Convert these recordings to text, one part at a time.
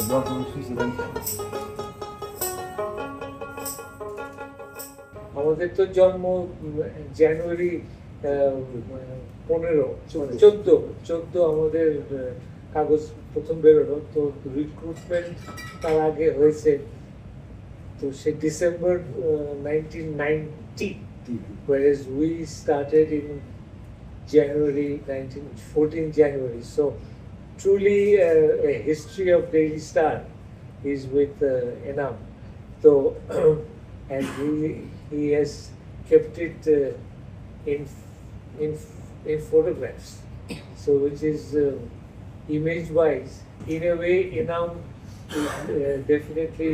দোয়া করুন সুস্থ থাকেন। আমাদের তো জন্ম জানুয়ারি 15 চোদ্দ আমাদের কাগজ প্রথম বেরোলো, তো রিক্রুটমেন্ট তার আগে হয়েছে, তো সে December 1990, whereas we started in January 14 January. So truly a history of Daily Star is with Enam. So and he has kept it in photographs. So which is image wise, in a way, Enam is definitely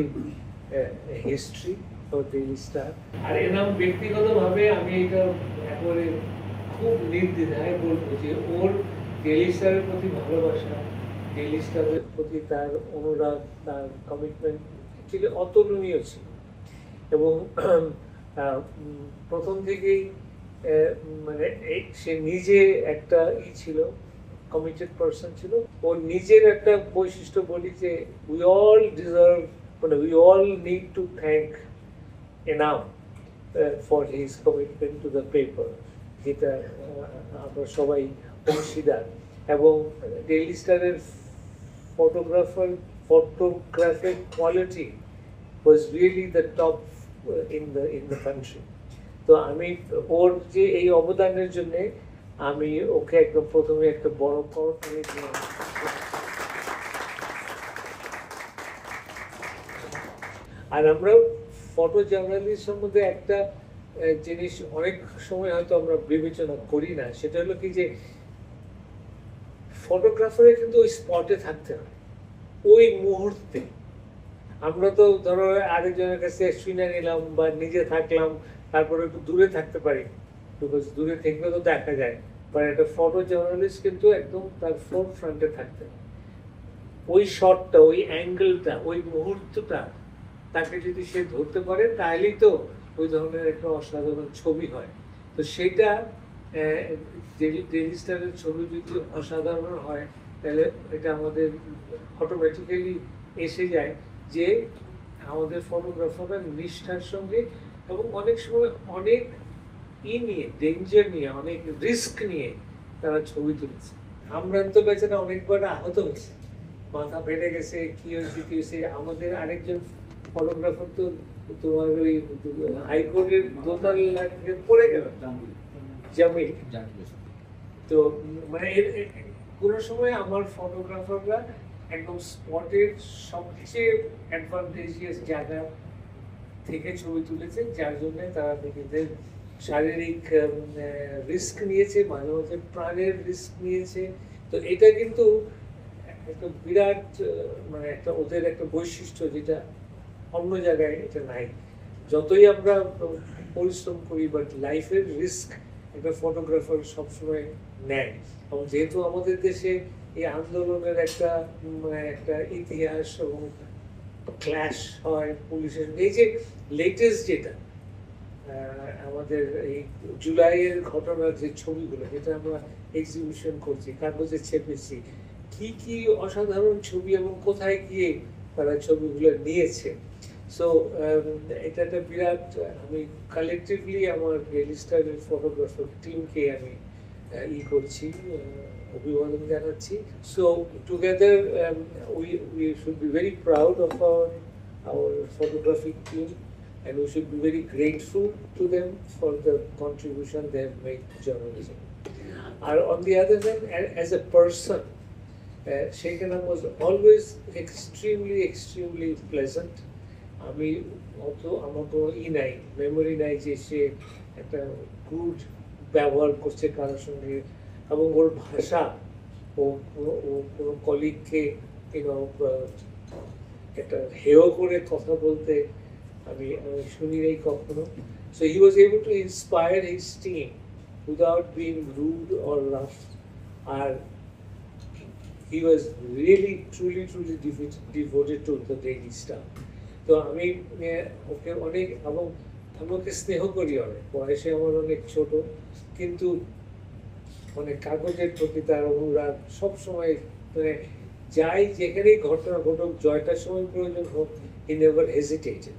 a history for Daily Star. আর এনাম ব্যক্তিগতভাবে আমি এটা একেবারে খুব নির্দ্বিধায় বলবো যে ওর daily স্টারের প্রতি ভালোবাসা, ডেইলি স্টারের প্রতি তার অনুরাগ, তার কমিটমেন্ট অ্যাকচুয়ালি অতুলনীয় ছিল। এবং প্রথম থেকেই মানে সে নিজে একটা ছিল, কমিটেড পারসন ছিল। ওর নিজের একটা বৈশিষ্ট্য বলি যে উই অল ডিজার্ভ, মানে we all need to thank Enam for his commitment to the paper, যেটা আমরা সবাই অংশীদার। এবং ডেইলি স্টারের photographic quality was really the top in the country. তো আমি ওর যে এই অবদানের জন্য আমি ওকে একদম প্রথমে একটা বড় করতালি দিলাম। আর আমরা ফটো জার্নালিস্ট সম্বন্ধে একটা জিনিস অনেক সময় হয়তো আমরা বিবেচনা করি না, সেটা হলো কি যে ফটোগ্রাফারের কিন্তু ওই স্পটে থাকতে হয়, ওই মুহূর্তে। আমরা তো ধরো আরেকজনের কাছে শুনে নিলাম বা নিজে থাকলাম, তারপরে একটু দূরে থাকতে পারি, বিকজ দূরে থেকে তো দেখা যায়। বাট একটা ফটো জার্নালিস্ট কিন্তু একদম তার ফোর ফ্রন্টে থাকতে হয়। ওই শটটা, ওই অ্যাঙ্গেলটা, ওই মুহূর্তটা তাকে যদি সে ধরতে পারে, তাহলেই তো ওই ধরনের একটা অসাধারণ ছবি হয়। তো সেটা ডেইলি স্টারের ছবি যদি অসাধারণ হয়, তাহলে এটা আমাদের অটোমেটিক্যালি এসে যায় যে আমাদের ফটোগ্রাফাররা নিষ্ঠার সঙ্গে এবং অনেক সময় অনেক নিয়ে, ডেঞ্জার নিয়ে, অনেক রিস্ক নিয়ে তারা ছবি তুলেছে। আমরা তো বেচারা অনেকবার আহত হয়েছে, মাথা ফেটে গেছে, কি হয়েছে। আমাদের আরেকজন ফটোগ্রাফার তো তোমার ওই হাইকোর্টের দোতলা থেকে পড়ে গেল, জামিল। তো মানে কোনো সময় আমার ফটোগ্রাফাররা একদম স্পটের সবচেয়ে অ্যাডভান্টেজিয়াস জায়গা থেকে ছবি তুলেছে, যার জন্য তারা নিজেদের শারীরিক রিস্ক নিয়েছে, মাঝে মাঝে প্রাণের রিস্ক নিয়েছে। তো এটা কিন্তু একটা বিরাট মানে একটা ওদের একটা বৈশিষ্ট্য, যেটা অন্য জায়গায় এটা নাই। যতই আমরা পরিশ্রম করি, বাট লাইফের রিস্ক একটা ফটোগ্রাফার সবসময় নেয়। এবং যেহেতু আমাদের দেশে এই আন্দোলনের একটা ইতিহাস এবং ক্ল্যাশ হয় পুলিশের, এই যে লেটেস্ট যেটা আমাদের এই জুলাইয়ের ঘটনার যে ছবিগুলো, যেটা আমরা এক্সিবিশন করছি, কাগজে ছেপেছি, কি কি অসাধারণ ছবি এবং কোথায় গিয়ে তারা ছবিগুলো নিয়েছে। সো এটা একটা বিরাট, আমি কালেকটিভলি আমার ডেইলি স্টারের ফটোগ্রাফার টিমকে আমি করছি, অভিবাদন জানাচ্ছি। So together we should be very proud of our photographic team, and we should be very grateful to them for the contribution they have made to journalism. And on the other hand, as a person, Sheikh Enam was always extremely pleasant. আমি অত আমার কোনো নাই, memory নাই যে সে একটা good ব্যবহার করছে কারোর সঙ্গে, এবং ওর ভাষা, ও কোনো কলিগকে একটা হেয় করে কথা বলতে আমি শুনি নাই কখনো। So he was able to inspire his team without being rude or rough, আর he was really truly devoted to the Daily Star. তো আমি ওকে অনেক, এবং আমাকে স্নেহ করি অনেক, বয়সে আমার অনেক ছোট, কিন্তু মানে কাগজের প্রতি তার অনুরাগ সবসময়, মানে যাই যেখানেই ঘটনা ঘটুক, জয়টার সময় প্রয়োজন হোক, হি নেভার হেজিটেটেড।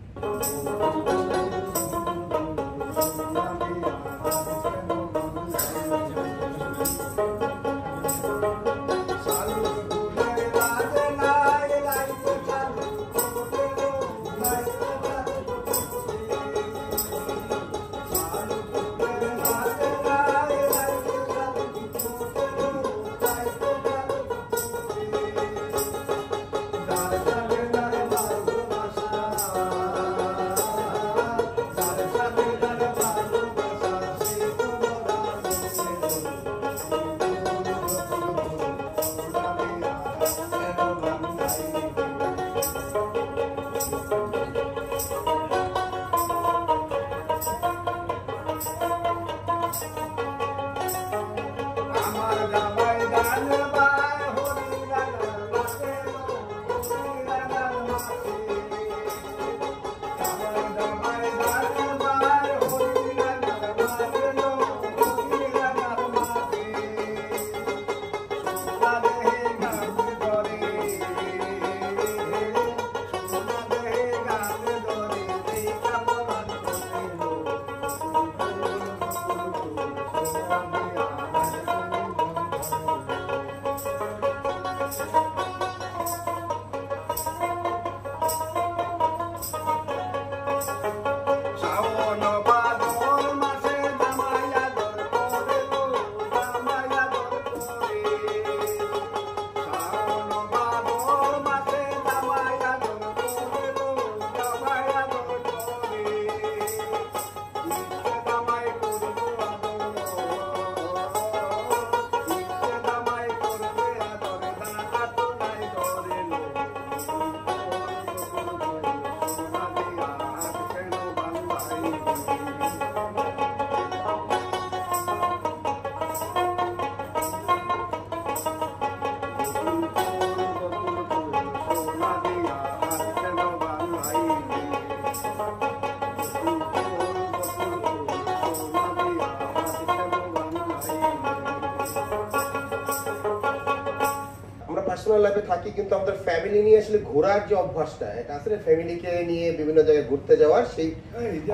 পার্সোনাল লাইফে থাকি, কিন্তু আমাদের ফ্যামিলি নিয়ে আসলে ঘোরার যে অভ্যাসটা, এটা আসলে ফ্যামিলিকে নিয়ে বিভিন্ন জায়গায় ঘুরতে যাওয়ার সেই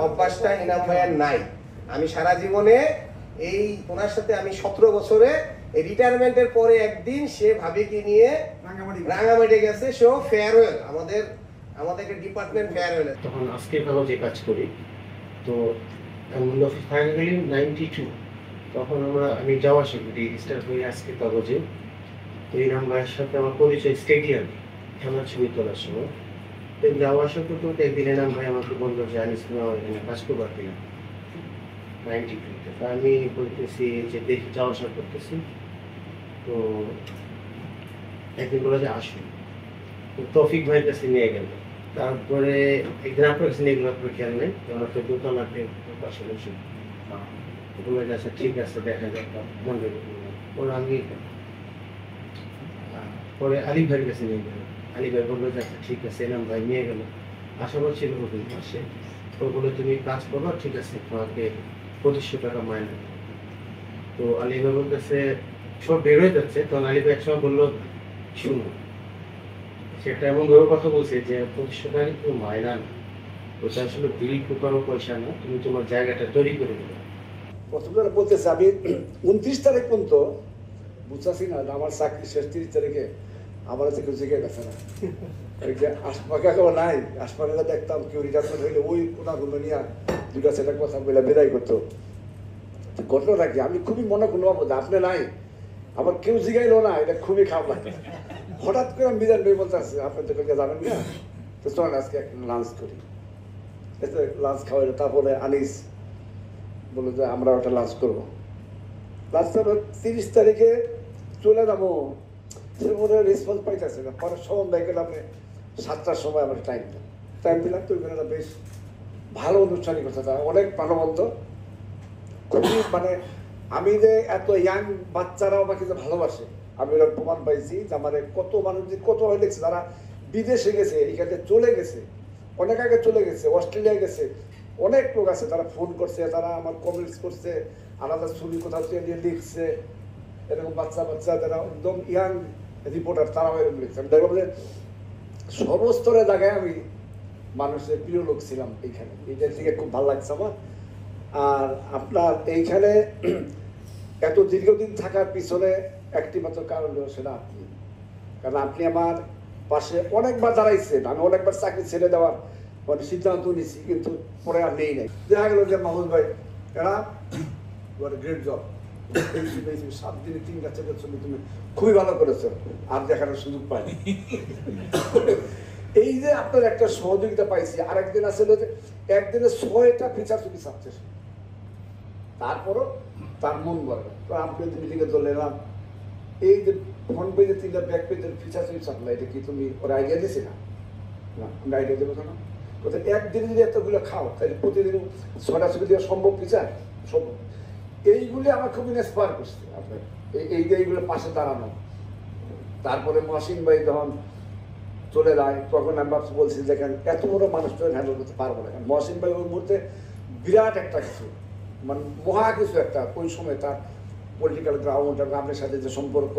অভ্যাসটা ইনাম ভাইয়ার নাই। আমি সারা জীবনে এই ওনার সাথে আমি 17 বছরে রিটায়ারমেন্টের পরে একদিন সে ভাবিকে নিয়ে রাঙামাটি গেছে, সে ফেয়ারওয়েল, আমাদের ডিপার্টমেন্ট ফেয়ারওয়েল। তখন আজকে ভালো যে কাজ করি, তো মূল অফিস থাকাকালীন 92 তখন আমি যাওয়া শিখি স্টার্ট হয়ে আজকে কাগজে। তো এই নাম্বারের সাথে আমার পরিচয় স্টেডিয়ামে খেলার ছবি তোলার সময়। তো যাওয়া আসা করতে করতে একদিন এনাম ভাই আমাকে বললো যে আনিস তুমি আমার এখানে কাজ করবার দিলাম 92-তে। তো আমি বলতেছি যে দেখি যাওয়া আসা করতেছি, তো একদিন বলে যে আসুন, তো তৌফিক ভাইয়ের কাছে নিয়ে গেল। তারপরে একদিন আপনার কাছে নিয়ে গেল, আপনার খেয়াল নেই, তখন আপনার দোতলাতে পাশে বসে বলে গেছে ঠিক আছে দেখা যাক মনে ওরা। আমি পরে আলী ভাইয়ের কাছে নিয়ে গেল, আলী ভাই বললো যে আচ্ছা ঠিক আছে, এনাম ভাই নিয়ে গেল। আশা করছিল ওদের পাশে, তো বলে তুমি কাজ করো, ঠিক আছে তোমাকে 2500 টাকা মাইনে। তো আলী ভাই বলতেছে সব বের হয়ে যাচ্ছে, তখন আলী ভাই একসময় বললো শুনো, সেটা এমন ভাবে কথা বলছে যে 2500 টাকা তুমি মাইনা না, ওটা আসলে বিল ঢুকানো পয়সা না, তুমি তোমার জায়গাটা তৈরি করে দেবে। প্রথমে বলতেছে আমি 29 তারিখ পর্যন্ত বুঝতেছি না, আমার চাকরি শেষ 30 তারিখে আমার হচ্ছে কেউ জিজ্ঞে গেছে না। ওই যে আশপাকে কেউ নাই, আশপাকে দেখতাম কেউ রিটায়ারমেন্ট হইলে ওই কোনা গুলো নিয়ে দুটা সেটা কথা বলে বিদায় করতো। ঘটনাটা কি, আমি খুবই মনে করলাম আপনি নাই, আমার কেউ জিগাইলো না, এটা খুবই খারাপ লাগে। হঠাৎ করে আমি বিদায় ভাই বলতে আসছি আপনি তো কালকে যাবেন না, তো চলেন আজকে একটা লাঞ্চ করি। লাঞ্চ খাওয়াইলো, তারপরে আনিস বললো যে আমরা ওটা লাঞ্চ করবো। লাঞ্চ 30 তারিখে চলে যাবো, সে মনে রেসপন্স পাইতেছে না। পরে সন্ধ্যায় গেলে আপনি 7টার সময় আমার টাইম দিলাম, তো ওইখানে বেশ ভালো আনুষ্ঠানিকতা, অনেক প্রাণবন্ত, খুবই মানে আমি যে এত ইয়াং বাচ্চারা আমাকে যে ভালোবাসে, আমি ওরা প্রমাণ পাইছি যে আমার কত মানুষ যে কত হয়ে দেখছে, তারা বিদেশে গেছে, এখানে চলে গেছে, অনেক আগে চলে গেছে, অস্ট্রেলিয়া গেছে, অনেক লোক আছে, তারা ফোন করছে, তারা আমার কমেন্টস করছে, আলাদা ছবি কোথাও নিয়ে লিখছে, এরকম বাচ্চা যারা একদম ইয়াং রিপোর্টার তারাও এরকম লিখছে। আমি দেখলাম যে সর্বস্তরের জায়গায় আমি মানুষের প্রিয় লোক ছিলাম এইখানে, এইটার থেকে খুব ভালো লাগছে আমার। আর আপনার এইখানে এত দীর্ঘদিন থাকার পিছনে একটি মাত্র কারণ হলো সেটা আপনি, কারণ আপনি আমার পাশে অনেকবার দাঁড়াইছেন। আমি অনেকবার চাকরি ছেড়ে দেওয়ার মানে সিদ্ধান্ত নিয়েছি, কিন্তু পরে আর নেই নাই। দেখা গেল যে মাহমুদ ভাই এরা গ্রেট জব, 7 দিনে 3টা 4টা ছবি তুমি খুবই ভালো করেছো, আর দেখানোর সুযোগ পাইনি। এই যে আপনার একটা সহযোগিতা পাইছি। আরেকদিন আসলে যে একদিনে 6টা ফিচার ছবি ছাপছে, তারপরও তার মন করে না। তো আপনি মিটিংয়ে চলে এলাম, এই যে ফ্রন্ট পেজে 3টা ব্যাক পেজের ফিচার ছবি ছাপলা, এটা কি তুমি ওরা আইডিয়া দিয়েছি না? না, আইডিয়া দেবো কেন? কোথায় একদিনে যদি এতগুলো খাও তাহলে প্রতিদিন 6টা ছবি দেওয়া সম্ভব ফিচার? সম্ভব। এইগুলি আমার খুব ইন্সপায়ার করছে আপনার, এইগুলো পাশে দাঁড়ানো। তারপরে মহসিন ভাই যখন চলে যায় তখন আমি বলছি দেখেন এত বড় মানুষটা হ্যান্ডেল করতে পারবো না। মহসিন ভাই ওই মুহূর্তে বিরাট একটা কিছু, মানে মহা কিছু একটা, ওই সময় তার পলিটিক্যাল গ্রাউন্ড এবং আপনার সাথে যে সম্পর্ক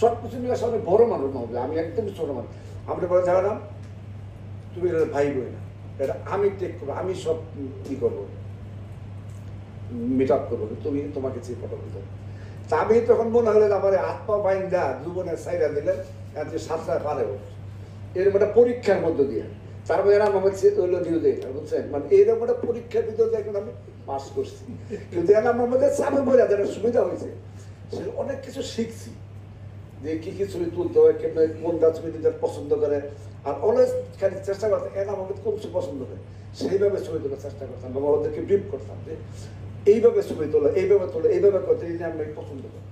সব কিছু মিলে অনেক বড় মানুষ না হবে, আমি একদম ছোট মানুষ। আপনি বলে জানালাম তুমি এটা ভাই বই না, এটা আমি টেক করবো, আমি সব কি করবো, মিট আপ করবো, তুমি তোমাকে চেয়ে ফটো করতে হবে। তা আমি তখন মনে হলো আমার আত্মা বাইন দা জীবনের সাইডা দিলেন যে 7টা পারেও এরকম একটা পরীক্ষার মধ্য দিয়ে, তারপরে এরা আমার হলো নিউজে বুঝছেন, মানে এইরকম একটা পরীক্ষার ভিতরে এখন আমি পাস করছি। কিন্তু এরা আমার মধ্যে চাপে পড়ে যেটা সুবিধা হয়েছে, সে অনেক কিছু শিখছি যে কি কি ছবি তুলতে হয়, কেমন কোনটা ছবি দিতে পছন্দ করে। আর অলওয়েজ খালি চেষ্টা করতাম এরা আমাকে কোন ছবি পছন্দ করে সেইভাবে ছবি তোলার চেষ্টা করতাম, বা ওদেরকে ব্রিফ করতাম যে এইভাবে ছবি তোলো, এইভাবে তোলো, এইভাবে করতে আমি পছন্দ করি।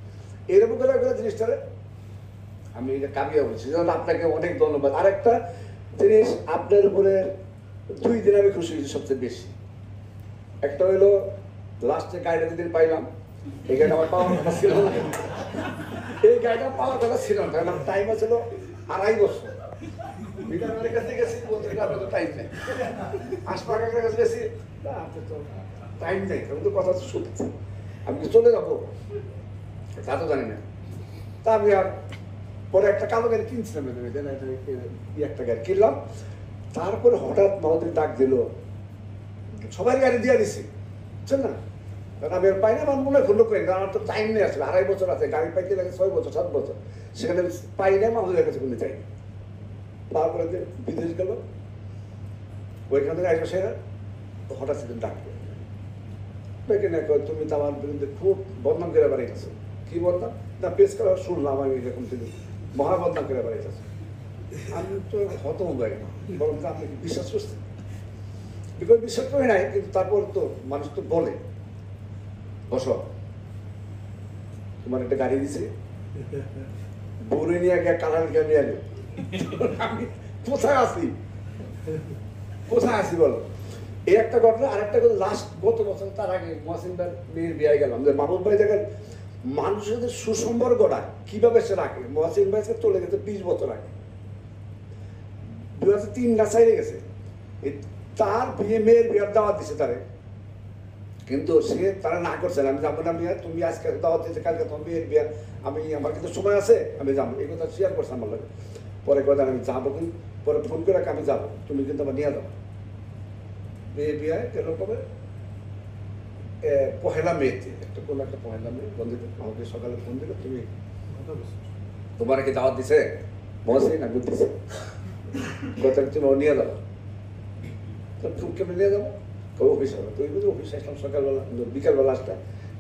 এরকম করে জিনিসটা আমি এটা কামিয়ে বলছি। আপনাকে অনেক ধন্যবাদ। আরেকটা জিনিস আপনার উপরে 2 দিন আমি খুশি হয়েছি সবচেয়ে বেশি। একটা হইলো লাস্টে গাড়িটা যেদিন পাইলাম, এই গাড়িটা আমার পাওয়ার কথা ছিল না, এই গাড়িটা পাওয়ার কথা ছিল না, কারণ টাইম ছিল 2.5 বছর। বিধানের কাছে গেছি, বলতে আপনার তো টাইম নেই। আশপাশের কাছে গেছি, না আপনার তো টাইম নেই, আমি তো কথা শুনছি, আমি কি চলে যাবো তা তো জানি না। তা আমি আর পরে একটা কালো গাড়ি কিনছিলাম, একটা গাড়ি কিনলাম। তারপরে হঠাৎ মাহমুদ ডাক দিল, সবাই গাড়ি দিয়ে দিছি, বুঝছেন না? কারণ আমি আর পাই না, আমার মনে হলো করি, কারণ আমার তো টাইম নেই আসলে, 2.5 বছর আছে, গাড়ি পাইতে লাগে 6 বছর 7 বছর, সেখানে পাই না, মাহমুদের কাছে কোনো যাইনি। তারপরে যে বিদেশ গেল, ওইখান থেকে আসবে সেরা হঠাৎ সেদিন ডাকবে, তুমি তো আমার বিরুদ্ধে খুব বদনাম করে বেড়াইতেছো। কি বলতাম না, পেশ করা শুনলাম আমি এরকম তুমি মহা বদনাম করে বেড়াইতেছো। আমি তো হতম হয়ে গেলাম, বরং আপনি কি বিশ্বাস করছেন? বিকজ বিশ্বাস করি নাই, কিন্তু তারপর তো মানুষ তো বলে বস তোমার একটা গাড়ি দিছে, বউরে নিয়ে গিয়ে কালার নিয়ে আগে আমি কোথায় আছি, কোথায় আছি বলো। এই একটা ঘটনা। আর একটা কথা, লাস্ট গত বছর তার আগে মহসিন ভাইয়ের মেয়ের বিয়ে গেলাম, যে মাহমুদ ভাই দেখেন মানুষের সাথে সুসম্পর্কটা কিভাবে সে রাখে। মহসিন ভাই চলে গেছে 20 বছর আগে, 2003 না চাইলে গেছে, তার বিয়ে মেয়ের বিয়ের দাওয়াত দিছে তারে, কিন্তু সে তারা না করছে, আমি যাবো না বিয়ে, তুমি আজকে দাওয়াত দিয়েছে, কালকে তোমার মেয়ের বিয়ে, আমি আমার কিন্তু সময় আছে আমি যাবো, এই কথা শেয়ার করছে আমার লাগে। পরে কথা আমি যাবো, কিন্তু পরে ফোন করে আমি যাবো, তুমি কিন্তু আমার নিয়ে যাবো। মেয়ে বিয়ে কেন কবে 1 মেতে, একটা কোনো একটা 1 মে বন্ধু আমাকে সকালে ফোন দিল, তুমি তোমার কি দাওয়াত দিছে? বসে না বুঝতেছে কথা, তুমি নিয়ে যাবো। তো তুমি কেমন নিয়ে যাবো? অফিস হবে, তুই বুঝি অফিসে আসলাম সকালবেলা, বিকালবেলা আসলাম,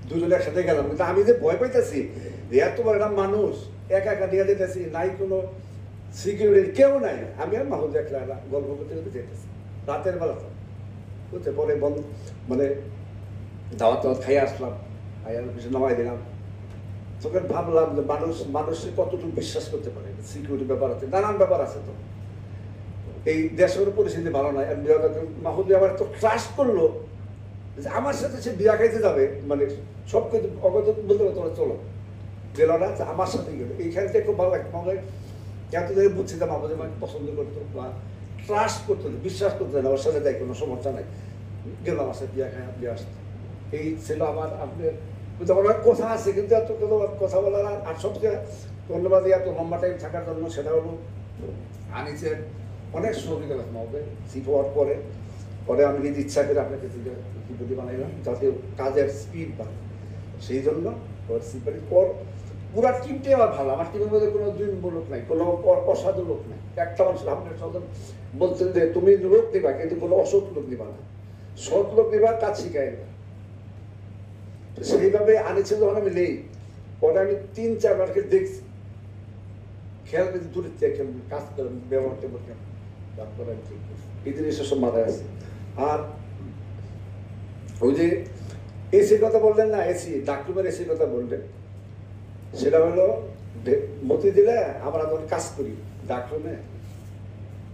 দুজনে একসাথে গেলাম। কিন্তু আমি যে ভয় পাইতেছি, এত বড় একটা মানুষ একা একা নিয়ে যেতেছি, নাই কোনো সিকিউরিটি, কেউ নাই, আমি আর মাহমুদ একলা গল্প করতে করতে যেতেছি রাতের বেলা। তো বুঝছে, পরে বন্ধ মানে দাওয়াত টাওয়াত খাইয়ে আসলাম, খাইয়ার অফিসে নামাই দিলাম। তখন ভাবলাম যে মানুষের কতটুকু বিশ্বাস করতে পারে, সিকিউরিটি ব্যাপার আছে, নানান ব্যাপার আছে। তো এই দেশের পরিস্থিতি ভালো নয়, মাহমুদ আমার তো ট্রাস্ট করলো যে আমার সাথে সে বিয়া খাইতে যাবে, মানে সব কিছু অগত বলতে পারতো, চলো গেল না, আমার সাথেই গেলো। এইখান থেকে খুব ভালো লাগে, মাহমুদ এত ধরে বুঝছি যে মাহমুদ আমাকে পছন্দ করতো বা ট্রাস্ট করতো, বিশ্বাস করতো না, ওর সাথে দেয় কোনো সমস্যা নাই, গেল আমার সাথে বিয়া খায় বিয়ে আসতো। এই ছিল আমার আপনার কিন্তু অনেক কথা আছে, কিন্তু এত কথা বলার আর সবচেয়ে ধন্যবাদ এত লম্বা টাইম থাকার জন্য, সেটা হলো আনিসের অনেক সহযোগিতা লাগবে হবে চিফ হওয়ার পরে। পরে আমি নিজে ইচ্ছা করে আপনাকে চিপতি বানাইলাম যাতে কাজের স্পিড বাড়ে, সেই জন্য চিপারি পর পুরা টিমটাই আমার ভালো। আমার টিমের মধ্যে কোনো দুই লোক নাই, কোনো অসাধু লোক নাই। একটা মানুষ আপনার সদন বলছেন যে তুমি লোক দিবা, কিন্তু কোনো অসৎ লোক দিবা না, সৎ লোক দিবা, কাজ শিখাই না। সেইভাবে আনিছে যখন আমি নেই, পরে আমি 3-4 বারকে দেখছি খেয়াল করে দূরের থেকে খেলবো, কাজ করেন, ব্যবহার টেবর কেন, তারপরে আমি ঠিক করছি এই জিনিসটা সব মাথায় আছে। আর ওই যে এসির কথা বললেন না, এসি ডাক্তার এসির কথা বললেন, সেটা হলো মতি দিলে আমরা তখন কাজ করি ডাক্তারে,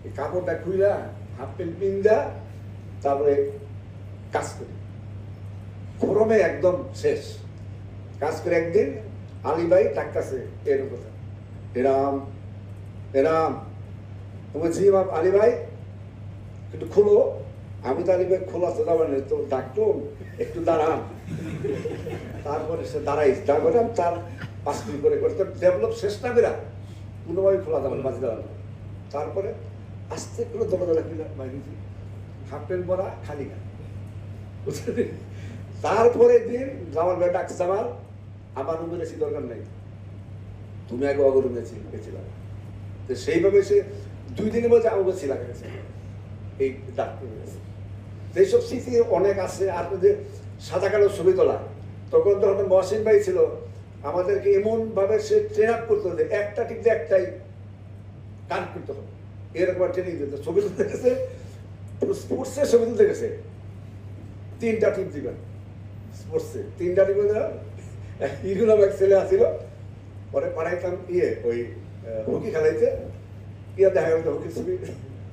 এই কাপড়টা খুইলা হাফ প্যান্ট পিন্দা তারপরে কাজ করি, গরমে একদম শেষ কাজ করে। একদিন আলী ভাই ডাকতেছে এর কথা, এরাম এরাম, তোমার জি আলী ভাই একটু খোলো। আমি তো আলী ভাই খোলা তো যাবেন, তো ডাকতো একটু দাঁড়ান। তারপরে সে দাঁড়াই, তারপরে তার 5 মিনিট করে করতে ডেভেলপ চেষ্টা করা কোনোভাবে খোলা যাবে বাজি দাঁড়ানো। তারপরে আস্তে করে দলা দলা কিনা বাইরে হাফ প্যান্ট পরা খালি গা। তারপরে দিন আমার বেটা ডাকছে, আমার রুমে এসি দরকার নাই, তুমি আগে অগ রুমে গেছিলাম। তো সেইভাবে সে 2 দিনের মধ্যে আমাকে ছিলা গেছে এই ডাক্তার। এইসব স্মৃতি অনেক আছে। আর যে সাদা কালো ছবি তোলা, তখন যখন মহসিন ভাই ছিল, আমাদেরকে এমন ভাবে সে ট্রেন আপ করতে হবে, একটা টিপ দিয়ে একটাই কান করতে হবে, এরকম ট্রেনিং দিত। ছবি তুলতে গেছে, স্পোর্টসের ছবি তুলতে গেছে, 3টা টিপ দিবেন স্পোর্টসে, 3টা টিপ ইগুলো এক ছেলে আসছিল, পরে পাঠাইতাম ওই হকি খেলাইতে, দেখা গেল হকির ছবি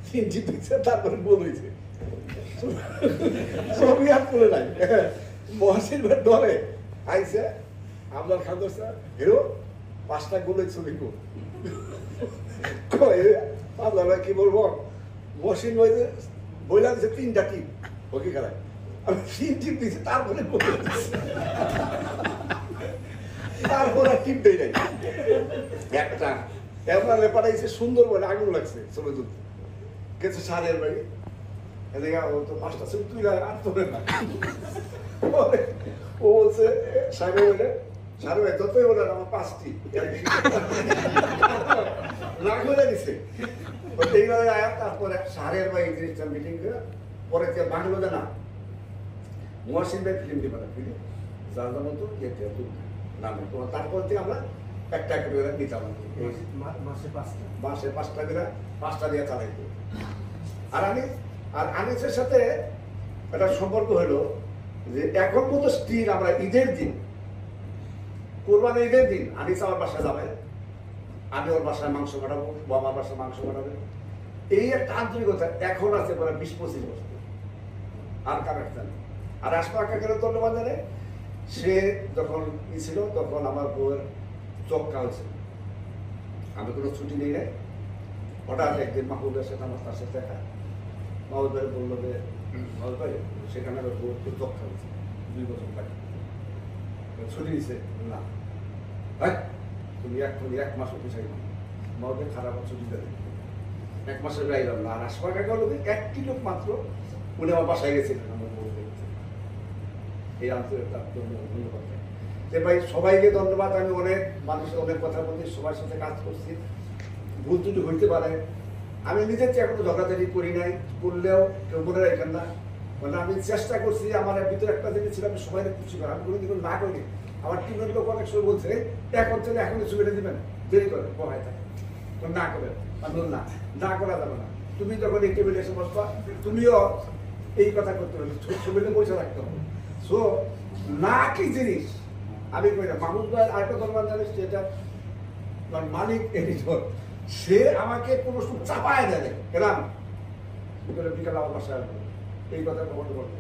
3 টিপ দিচ্ছে, তারপরে বল হয়েছে ছবি আর তুলে নাই। মহসিন ভাই ডরে আইসে, আমদার খান ধরছে, হিরো 5টা গোলের ছবি কো। আমদার ভাই কি বলবো, মহসিন ভাই বইলাম যে 3টা টিপ হকি খেলায়, আমি 3 টিপ দিচ্ছি, তারপরে তারপরে টিপ দেয় নাই একটা। এমন পাঠাইছে সুন্দর বলে আগুন লাগছে ছবি তুলতে গেছে সারের বাড়ি, এদিকে ও তো 5টা ছবি তুই আর তোলে না। ও বলছে সাহেব বলে, সাহেব ভাই যতই বলেন আমার 5টি রাগ হয়ে দিছে। এইভাবে আয়া তারপরে সারের ভাই জিনিসটা মিটিং করে পরে বাংলো না মহসিন ভাই ফিল্ম দিবে ফিল্ম যার মতো নামে, তারপর থেকে আমরা একটা একটা করে নিতাম, মাসে 5টা করে 5টা দিয়ে চালাইতো। আর আনিসের সাথে একটা সম্পর্ক হলো যে এখন মতো স্টিল আমরা ঈদের দিন, কোরবানি ঈদের দিন আনিস আমার বাসায় যাবে, আমি ওর বাসায় মাংস কাটাবো, ও আমার বাসায় মাংস কাটাবে, এই একটা আন্তরিকতা এখন আছে প্রায় 20-25 বছর। আর কার একটা নেই। আর আশফাক কাকের ধন্যবাদ জানে, সে যখন ছিল তখন আমার বউয়ের চক্কা হয়েছে, আমি কোনো ছুটি নেই নাই। হঠাৎ একদিন মাহবুবের সাথে আমার তার সাথে দেখা, মাহবুব ভাই বললো যে মাহবুব ভাই সেখানে বউয়ের চক্কা হয়েছে, 2 বছর থাকে ছুটি দিছে না, তুমি এক্ষুনি 1 মাস অফিস আইব, মাহবুব ভাই খারাপ ছুটি দেবে, 1 মাসের বাইলাম না। আর আশফাক কাকা হলো একটি লোক মাত্র, উনি আমার বাসায় গেছিলেন আমার বউ দেখতে। এই আন্তরিকতা ধন্যবাদ যে ভাই, সবাইকে ধন্যবাদ। আমি অনেক মানুষের অনেক কথা বলছি, সবার সাথে কাজ করছি, ভুল ত্রুটি হইতে পারে। আমি নিজের চেয়ে এখনো ঝগড়াঝাড়ি করি নাই, করলেও কেউ মনে রাখেন না। মানে আমি চেষ্টা করছি, আমার ভিতরে একটা জিনিস ছিল আমি সবাই খুশি করি, আমি কোনোদিন না করি। আমার টিমের লোক অনেক সময় বলছে এখন চলে এখনই ছবিটা দিবেন, দেরি করে বহায় থাকে, না করে না করা যাবে না। তুমি যখন এই টেবিলে এসে বসবা, তুমিও এই কথা করতে হবে, ছবিতে পয়সা রাখতে হবে। সো না কি জিনিস আমি কই না। মাহমুদ ভাই আরেকটা ধন্যবাদ জানিস, যেটা মালিক এডিটর, সে আমাকে কোনো চাপায় দেয় এলাম বিকাল আমার বাসায় আসবো, এই কথা কখনো বলবো।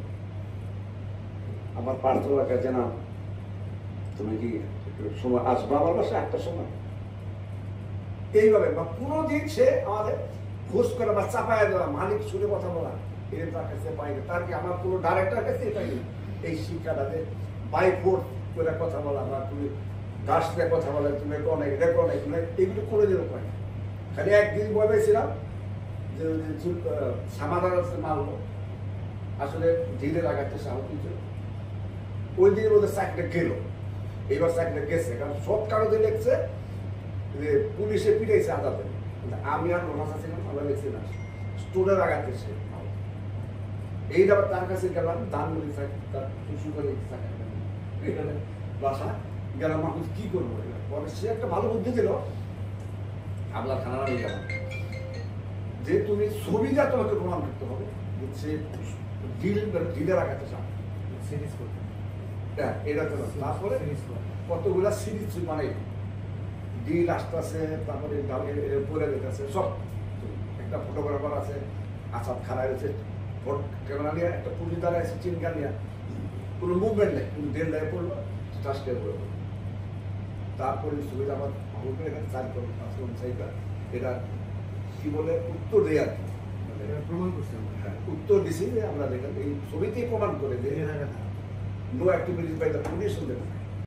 আমার পার্থবাকে জানাম, তুমি কি সময় আসবো আমার বাসায় 8টার সময়, এইভাবে বা কোনো দিন সে আমাদের ঘুষ করে বা চাপায় দেওয়া, মালিক শুনে কথা বলা, এর তার কাছে পাইনি। তার কি আমার কোনো ডাইরেক্টর কাছে এটাই এই শিক্ষাটাতে বাই ফোর্স করে কথা বলা বা তুমি গাছ দিয়ে কথা বলে তুমি অনেক দেখো অনেক এগুলো করে দিল পাই খালি একদিন ভয় পেয়েছিলাম যে সামাদার মারলো আসলে ঢিলে লাগাতে সাহস দিচ্ছে ওই দিনের মধ্যে চাকরিটা গেল এইবার চাকরিটা গেছে কারণ সব কাগজে লিখছে যে পুলিশে পিটাইছে আদালতে কিন্তু আমি আর লোহাসা ছিলাম আমরা লিখছি না স্টোরের আঘাতে সে এইটা আবার তার কাছে গেলাম দানমণি তার শ্বশুর এখানে বাসা গেলাম মানুষ কি করবো পরে সে একটা ভালো বুদ্ধি দিল আপনার খানা নিয়ে গেলাম যে তুমি ছবিটা তোমাকে প্রমাণ করতে হবে সে ডিলের আঘাতে চান সিরিজ করতে হ্যাঁ এটা তো তারপরে কতগুলা সিরিজ মানে ডিল আসতেছে তারপরে পরে যেতেছে সব একটা ফটোগ্রাফার আছে আসাদ খাড়া রয়েছে ক্যামেরা নিয়ে একটা পুলিশ দ্বারা এসে চিনকার নিয়ে কোনো মুভমেন্ট নেই কোনো দেড় লাইয়ে পড়লো টাস্টে পড়লো তারপরে সুবিধা আমার এখানে চার করুন সাইডটা এটা কি বলে উত্তর দেয় আর কি প্রমাণ করছে হ্যাঁ উত্তর দিছি যে আমরা দেখেন এই ছবিতেই প্রমাণ করে যে no activities by the police